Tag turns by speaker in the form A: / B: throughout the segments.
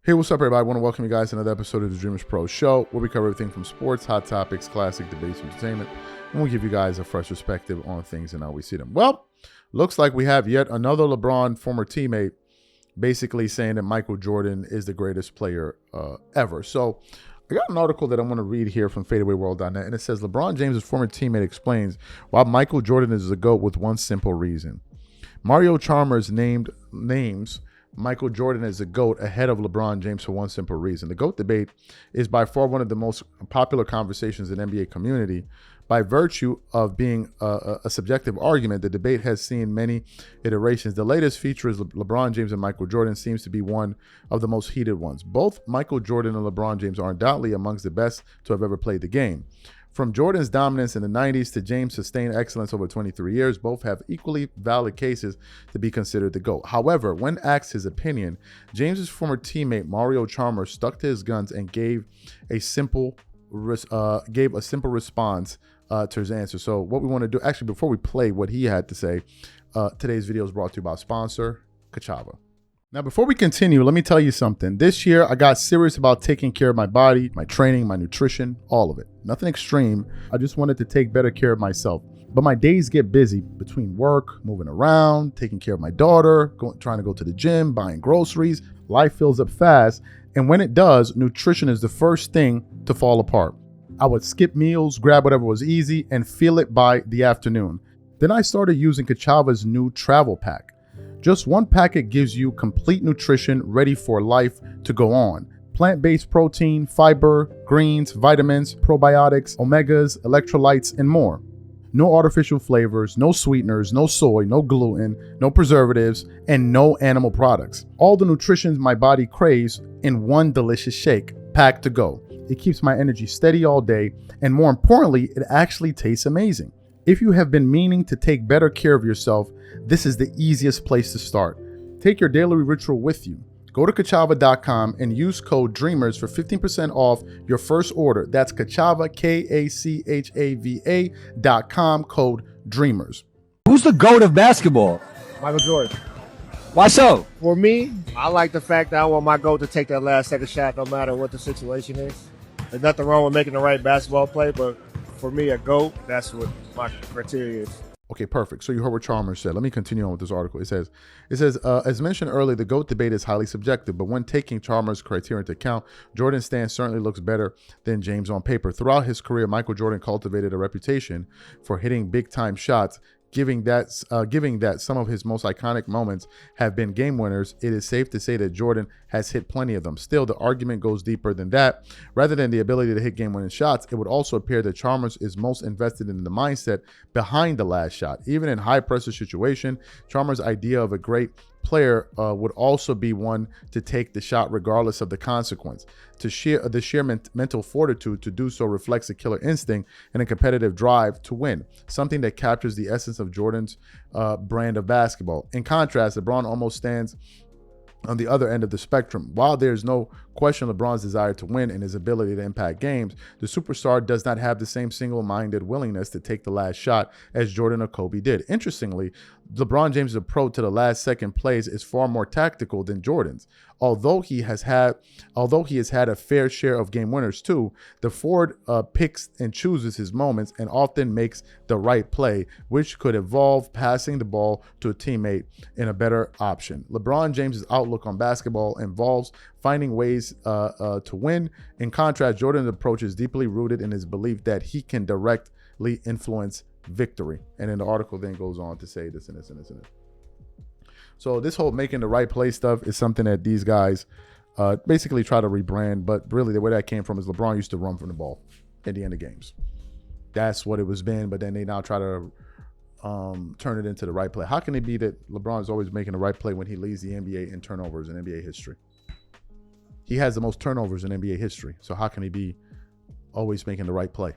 A: Hey, what's up, everybody? I want to welcome you guys to another episode of the Dreamers Pro Show, where we cover everything from sports, hot topics, classic debates, entertainment, and we'll give you guys a fresh perspective on things and how we see them. Well, looks like we have yet another LeBron former teammate basically saying that Michael Jordan is the greatest player ever. So I got an article that I want to read here from fadeawayworld.net, and it says LeBron James' former teammate explains why Michael Jordan is the GOAT with one simple reason. Mario Chalmers names Michael Jordan as the GOAT ahead of LeBron James for one simple reason. The GOAT debate is by far one of the most popular conversations in the NBA community. By virtue of being a subjective argument, the debate has seen many iterations. The latest feature is LeBron James and Michael Jordan seems to be one of the most heated ones. Both Michael Jordan and LeBron James are undoubtedly amongst the best to have ever played the game. From Jordan's dominance in the 90s to James' sustained excellence over 23 years, both have equally valid cases to be considered the GOAT. However, when asked his opinion, James' former teammate Mario Chalmers stuck to his guns and gave a simple response to his answer. So what we want to do, actually, before we play what he had to say, today's video is brought to you by sponsor Kachava. Now, before we continue, let me tell you something. This year, I got serious about taking care of my body, my training, my nutrition, all of it. Nothing extreme. I just wanted to take better care of myself. But my days get busy between work, moving around, taking care of my daughter, trying to go to the gym, buying groceries. Life fills up fast. And when it does, nutrition is the first thing to fall apart. I would skip meals, grab whatever was easy, and feel it by the afternoon. Then I started using Kachava's new travel pack. Just one packet gives you complete nutrition ready for life to go on. Plant-based protein, fiber, greens, vitamins, probiotics, omegas, electrolytes, and more. No artificial flavors, no sweeteners, no soy, no gluten, no preservatives, and no animal products. All the nutrition my body craves in one delicious shake, packed to go. It keeps my energy steady all day, and more importantly, it actually tastes amazing. If you have been meaning to take better care of yourself, this is the easiest place to start. Take your daily ritual with you. Go to Kachava.com and use code DREAMERS for 15% off your first order. That's Kachava, Kachava.com, code DREAMERS.
B: Who's the GOAT of basketball?
C: Michael Jordan.
B: Why so?
C: For me, I like the fact that I want my GOAT to take that last second shot no matter what the situation is. There's nothing wrong with making the right basketball play, but for me, a GOAT, that's what my criteria is.
A: Okay, perfect. So you heard what Chalmers said. Let me continue on with this article. It says, as mentioned earlier, the GOAT debate is highly subjective, but when taking Chalmers' criteria into account, Jordan's stance certainly looks better than James on paper. Throughout his career, Michael Jordan cultivated a reputation for hitting big-time shots. Given that some of his most iconic moments have been game winners, it is safe to say that Jordan has hit plenty of them. Still, the argument goes deeper than that. Rather than the ability to hit game-winning shots, it would also appear that Chalmers is most invested in the mindset behind the last shot. Even in high-pressure situation, Chalmers' idea of a great player would also be one to take the shot regardless of the consequence. The sheer mental fortitude to do so reflects a killer instinct and a competitive drive to win, something that captures the essence of Jordan's brand of basketball. In contrast, LeBron almost stands on the other end of the spectrum. While there's no question LeBron's desire to win and his ability to impact games, the superstar does not have the same single-minded willingness to take the last shot as Jordan or Kobe did. Interestingly, LeBron James' approach to the last second plays is far more tactical than Jordan's. Although he has had a fair share of game winners too, the forward picks and chooses his moments and often makes the right play, which could involve passing the ball to a teammate in a better option. LeBron James' outlook on basketball involves finding ways to win. In contrast, Jordan's approach is deeply rooted in his belief that he can directly influence victory. And then the article then goes on to say this and this and this and this. So this whole making the right play stuff is something that these guys basically try to rebrand, but really the way that came from is LeBron used to run from the ball at the end of games. That's what it was been, but then they now try to turn it into the right play. How can it be that LeBron is always making the right play when he leads the NBA in turnovers in NBA history? He has the most turnovers in NBA history. So how can he be always making the right play?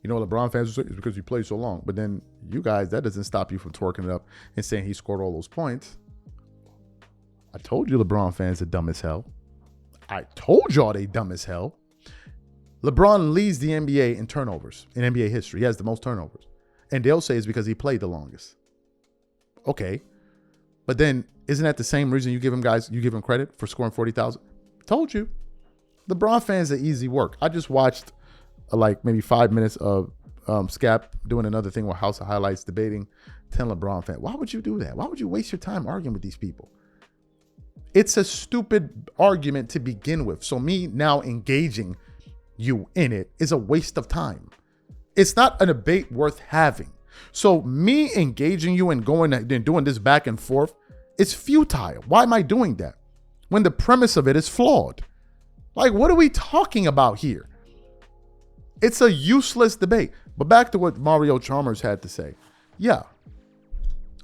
A: You know what LeBron fans will say? It's because he played so long. But then you guys, that doesn't stop you from twerking it up and saying he scored all those points. I told you LeBron fans are dumb as hell. I told y'all they dumb as hell. LeBron leads the NBA in turnovers in NBA history. He has the most turnovers. And they'll say it's because he played the longest. Okay. But then isn't that the same reason you give him credit for scoring 40,000? Told you. LeBron fans are easy work. I just watched like maybe 5 minutes of Scap doing another thing with House of Highlights debating 10 LeBron fans. Why would you do that? Why would you waste your time arguing with these people? It's a stupid argument to begin with. So me now engaging you in it is a waste of time. It's not a debate worth having. So me engaging you and going and doing this back and forth is futile. Why am I doing that when the premise of it is flawed? Like, what are we talking about here? It's a useless debate. But back to what Mario Chalmers had to say. Yeah.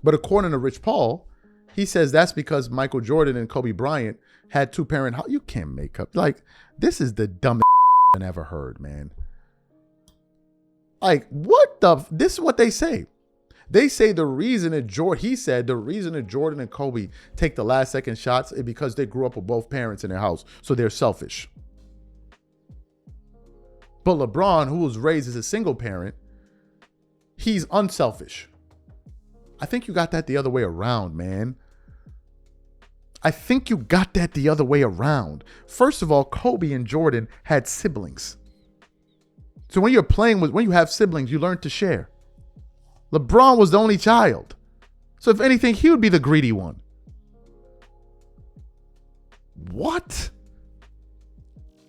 A: But according to Rich Paul, he says that's because Michael Jordan and Kobe Bryant had two-parent. You can't make up. Like, this is the dumbest I've ever heard, man. Like, this is what they say. They say the reason that Jordan and Kobe take the last second shots is because they grew up with both parents in their house. So they're selfish. But LeBron, who was raised as a single parent, he's unselfish. I think you got that the other way around, man. I think you got that the other way around. First of all, Kobe and Jordan had siblings. So when you have siblings, you learn to share. LeBron was the only child. So if anything, he would be the greedy one. What?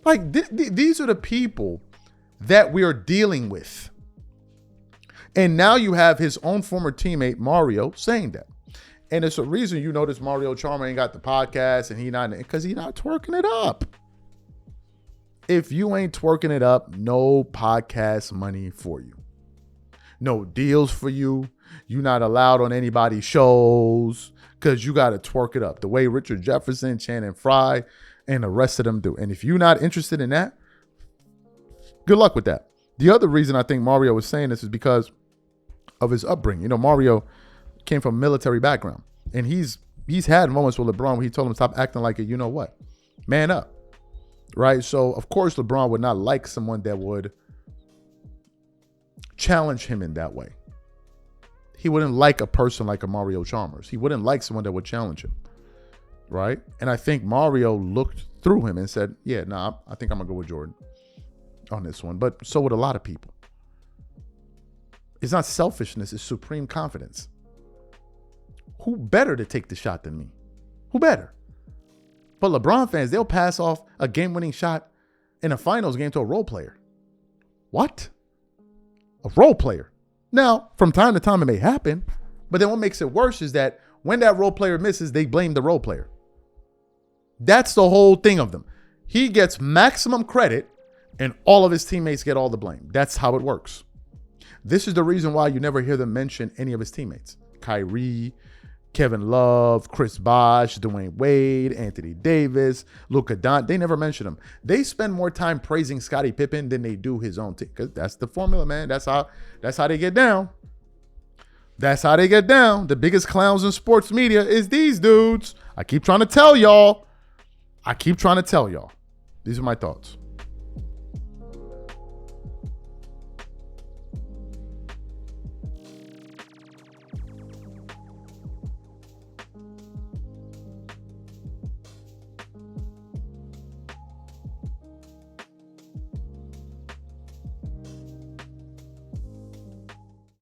A: Like, these are the people that we are dealing with. And now you have his own former teammate, Mario, saying that. And it's a reason you notice Mario Chalmers ain't got the podcast and because he's not twerking it up. If you ain't twerking it up, no podcast money for you. No deals for you. You're not allowed on anybody's shows because you got to twerk it up the way Richard Jefferson, Channing Frye, and the rest of them do. And if you're not interested in that, good luck with that. The other reason I think Mario was saying this is because of his upbringing. You know, Mario came from a military background, and he's had moments with LeBron where he told him, stop acting like it. You know what? Man up. Right? So, of course, LeBron would not like someone that would challenge him in that way. He wouldn't like a person like a Mario Chalmers. He wouldn't like someone that would challenge him. Right? And I think Mario looked through him and said, yeah, nah, I think I'm going to go with Jordan on this one. But so would a lot of people. It's not selfishness. It's supreme confidence. Who better to take the shot than me? Who better? But LeBron fans, they'll pass off a game-winning shot in a finals game to a role player. What? A role player. Now, from time to time, it may happen. But then what makes it worse is that when that role player misses, they blame the role player. That's the whole thing of them. He gets maximum credit and all of his teammates get all the blame. That's how it works. This is the reason why you never hear them mention any of his teammates. Kyrie, Kevin Love, Chris Bosh, Dwayne Wade, Anthony Davis, Luka Doncic. They never mention him. They spend more time praising Scottie Pippen than they do his own team. Because that's the formula, man. That's how they get down. That's how they get down. The biggest clowns in sports media is these dudes. I keep trying to tell y'all. These are my thoughts.